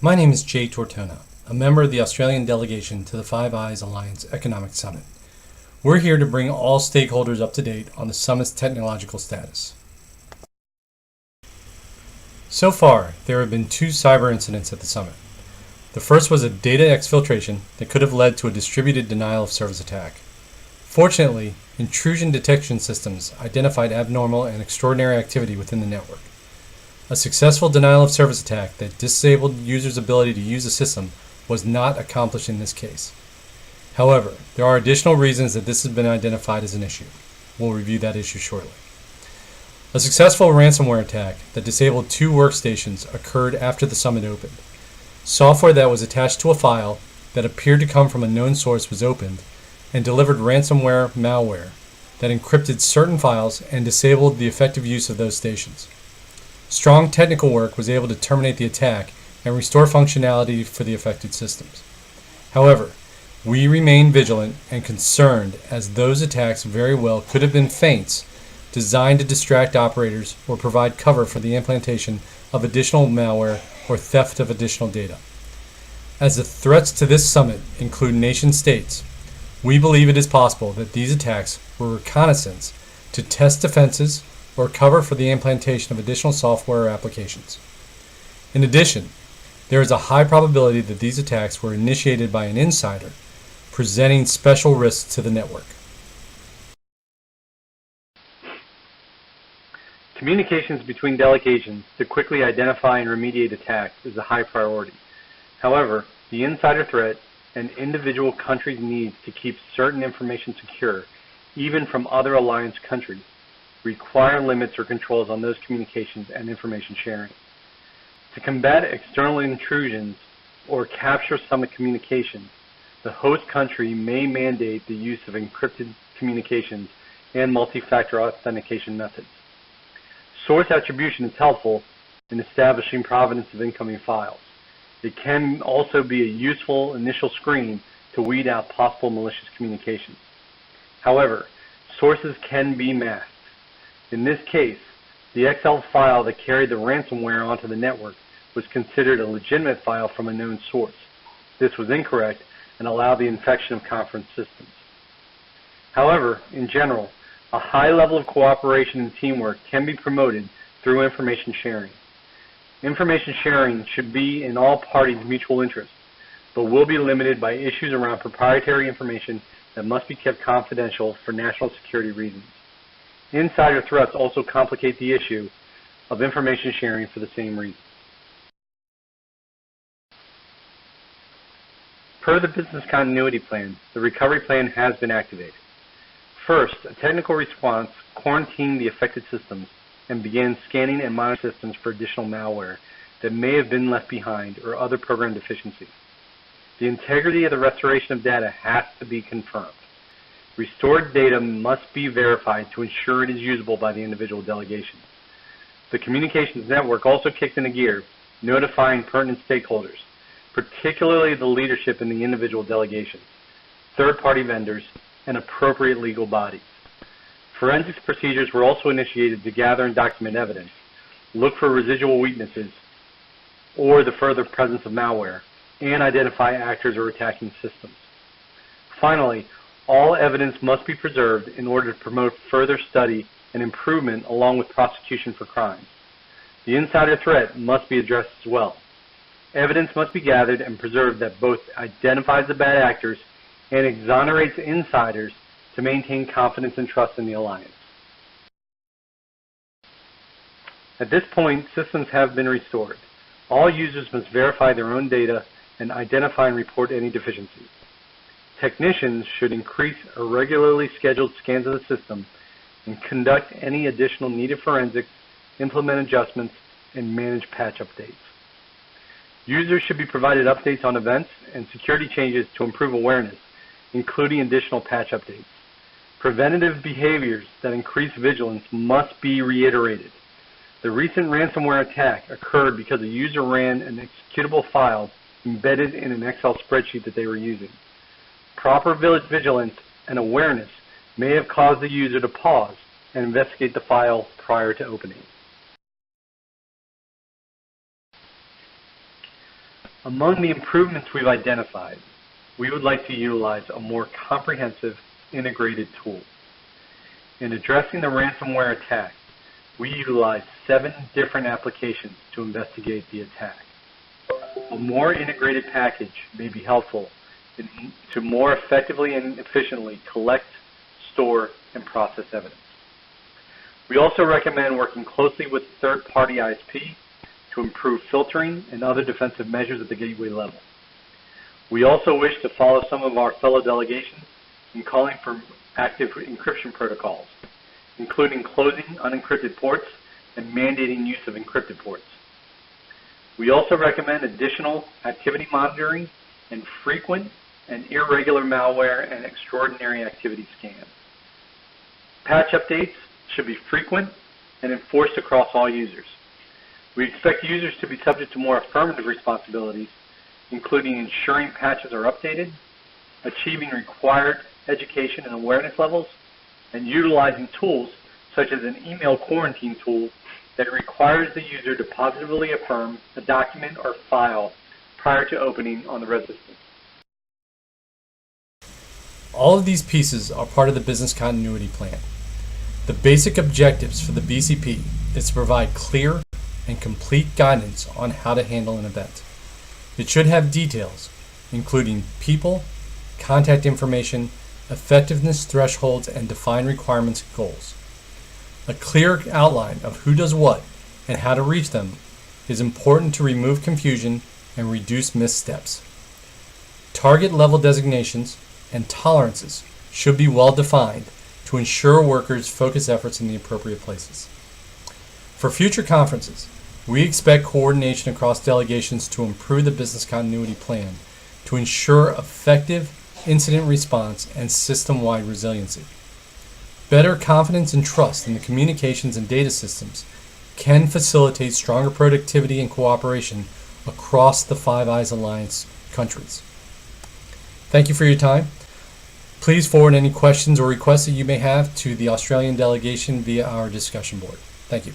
My name is Jay Tortona, a member of the Australian delegation to the Five Eyes Alliance Economic Summit. We're here to bring all stakeholders up to date on the summit's technological status. So far, there have been 2 cyber incidents at the summit. The first was a data exfiltration that could have led to a distributed denial of service attack. Fortunately, intrusion detection systems identified abnormal and extraordinary activity within the network. A successful denial of service attack that disabled users' ability to use the system was not accomplished in this case. However, there are additional reasons that this has been identified as an issue. We'll review that issue shortly. A successful ransomware attack that disabled 2 workstations occurred after the summit opened. Software that was attached to a file that appeared to come from a known source was opened and delivered ransomware malware that encrypted certain files and disabled the effective use of those stations. Strong technical work was able to terminate the attack and restore functionality for the affected systems. However, we remain vigilant and concerned as those attacks very well could have been feints designed to distract operators or provide cover for the implantation of additional malware or theft of additional data. As the threats to this summit include nation states, we believe it is possible that these attacks were reconnaissance to test defenses or cover for the implantation of additional software or applications. In addition, there is a high probability that these attacks were initiated by an insider, presenting special risks to the network. Communications between delegations to quickly identify and remediate attacks is a high priority. However, the insider threat and individual countries' needs to keep certain information secure, even from other alliance countries, require limits or controls on those communications and information sharing. To combat external intrusions or capture summit communications, the host country may mandate the use of encrypted communications and multi-factor authentication methods. Source attribution is helpful in establishing provenance of incoming files. It can also be a useful initial screen to weed out possible malicious communications. However, sources can be masked. In this case, the XL file that carried the ransomware onto the network was considered a legitimate file from a known source. This was incorrect and allowed the infection of conference systems. However, in general, a high level of cooperation and teamwork can be promoted through information sharing. Information sharing should be in all parties' mutual interest, but will be limited by issues around proprietary information that must be kept confidential for national security reasons. Insider threats also complicate the issue of information sharing for the same reason. Per the business continuity plan, the recovery plan has been activated. First, a technical response quarantined the affected systems and began scanning and monitoring systems for additional malware that may have been left behind or other program deficiencies. The integrity of the restoration of data has to be confirmed. Restored data must be verified to ensure it is usable by the individual delegation. The communications network also kicked into gear, notifying pertinent stakeholders, particularly the leadership in the individual delegations, third-party vendors, and appropriate legal bodies. Forensics procedures were also initiated to gather and document evidence, look for residual weaknesses or the further presence of malware, and identify actors or attacking systems. Finally, all evidence must be preserved in order to promote further study and improvement along with prosecution for crimes. The insider threat must be addressed as well. Evidence must be gathered and preserved that both identifies the bad actors and exonerates insiders to maintain confidence and trust in the alliance. At this point, systems have been restored. All users must verify their own data and identify and report any deficiencies. Technicians should increase irregularly scheduled scans of the system and conduct any additional needed forensics, implement adjustments, and manage patch updates. Users should be provided updates on events and security changes to improve awareness, including additional patch updates. Preventative behaviors that increase vigilance must be reiterated. The recent ransomware attack occurred because a user ran an executable file embedded in an Excel spreadsheet that they were using. Proper vigilance and awareness may have caused the user to pause and investigate the file prior to opening. Among the improvements we've identified, we would like to utilize a more comprehensive, integrated tool. In addressing the ransomware attack, we utilize 7 different applications to investigate the attack. A more integrated package may be helpful to more effectively and efficiently collect, store, and process evidence. We also recommend working closely with third-party ISP to improve filtering and other defensive measures at the gateway level. We also wish to follow some of our fellow delegations in calling for active encryption protocols, including closing unencrypted ports and mandating use of encrypted ports. We also recommend additional activity monitoring and frequent and irregular malware and extraordinary activity scans. Patch updates should be frequent and enforced across all users. We expect users to be subject to more affirmative responsibilities, including ensuring patches are updated, achieving required education and awareness levels, and utilizing tools such as an email quarantine tool that requires the user to positively affirm a document or file prior to opening on the Red System. All of these pieces are part of the business continuity plan. The basic objectives for the BCP is to provide clear and complete guidance on how to handle an event. It should have details, including people, contact information, effectiveness thresholds, and defined requirements and goals. A clear outline of who does what and how to reach them is important to remove confusion and reduce missteps. Target level designations and tolerances should be well defined to ensure workers focus efforts in the appropriate places. For future conferences, we expect coordination across delegations to improve the business continuity plan to ensure effective incident response and system-wide resiliency. Better confidence and trust in the communications and data systems can facilitate stronger productivity and cooperation across the Five Eyes Alliance countries. Thank you for your time. Please forward any questions or requests that you may have to the Australian delegation via our discussion board. Thank you.